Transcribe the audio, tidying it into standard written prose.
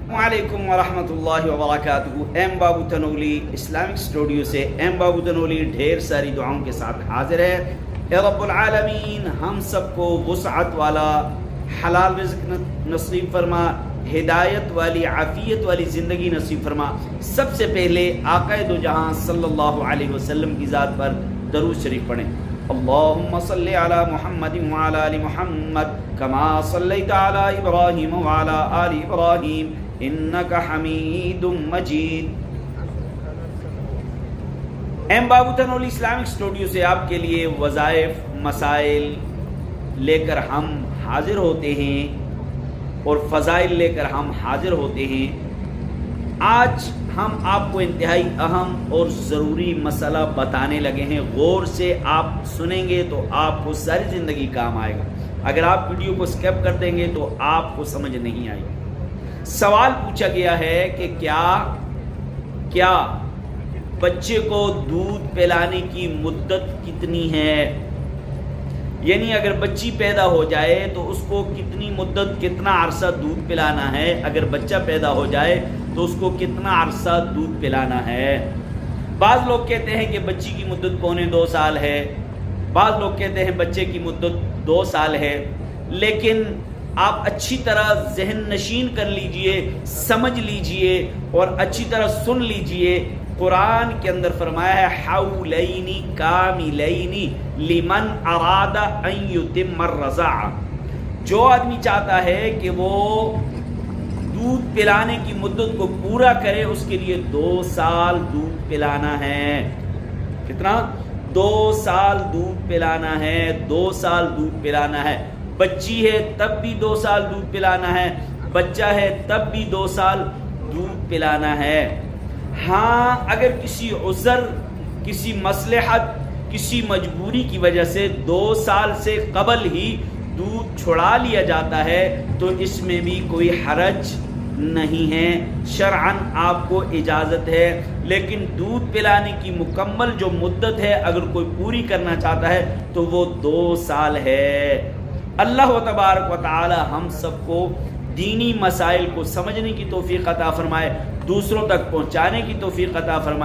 वालेकुम वरहमतुल्लाहि वबरकातुहू। एम बाबू Tanoli Islamic studio से एम बाबू तनोली ढेर सारी दुआओं के साथ हाजिर है। ए रब्बुल आलमीन हम सबको वुसअत वाला हलाल रिज़्क़ नसीब फरमा, हिदायत वाली आफ़ियत वाली ज़िंदगी नसीब फरमा। सबसे पहले आक़ाए दो जहां सल्लल्लाहु अलैहि वसल्लम की ज़ात पर दरूद शरीफ पढ़ें। अल्लाहुम्मा सल्लि अला मुहम्मदिन व अला आलि मुहम्मद कमा सल्लैता अला इब्राहीम व अला आलि इब्राहीम इन्नका हमीदुम मजीद। एम बाबू तनोली इस्लामिक स्टूडियो से आपके लिए वज़ाइफ मसाइल लेकर हम हाजिर होते हैं और फ़ज़ाइल लेकर हम हाजिर होते हैं। आज हम आपको इंतहाई अहम और ज़रूरी मसला बताने लगे हैं। गौर से आप सुनेंगे तो आपको सारी ज़िंदगी काम आएगा। अगर आप वीडियो को स्किप कर देंगे तो आपको समझ नहीं आएगी। सवाल पूछा गया है कि क्या बच्चे को दूध पिलाने की मुद्दत कितनी है, यानी अगर बच्ची पैदा हो जाए तो उसको कितनी मुद्दत, कितना अरसा दूध पिलाना है। अगर बच्चा पैदा हो जाए तो उसको कितना अरसा दूध पिलाना है। बाज़ लोग कहते हैं कि बच्ची की मुद्दत पौने 2 साल है, बाज़ लोग कहते हैं बच्चे की मुद्दत 2 साल है। लेकिन आप अच्छी तरह ज़हन नशीन कर लीजिए, समझ लीजिए और अच्छी तरह सुन लीजिए। कुरान के अंदर फरमाया है हौलैनी कामिलैनी लिमन अरादा अन युतिम्मर रज़ा। जो आदमी चाहता है कि वो दूध पिलाने की मुद्दत को पूरा करे, उसके लिए 2 साल दूध पिलाना है। कितना? 2 साल दूध पिलाना है। 2 साल दूध पिलाना है। बच्ची है तब भी 2 साल दूध पिलाना है, बच्चा है तब भी 2 साल दूध पिलाना है। हाँ, अगर किसी उज़र, किसी मसलहत, किसी मजबूरी की वजह से 2 साल से कबल ही दूध छुड़ा लिया जाता है तो इसमें भी कोई हरज नहीं है, शरअन आपको इजाज़त है। लेकिन दूध पिलाने की मुकम्मल जो मुद्दत है अगर कोई पूरी करना चाहता है तो वो 2 साल है। अल्लाह तबारक व तआला हम सबको दीनी मसाइल को समझने की तौफीक अता फरमाए, दूसरों तक पहुँचाने की तौफीक अता फरमाए।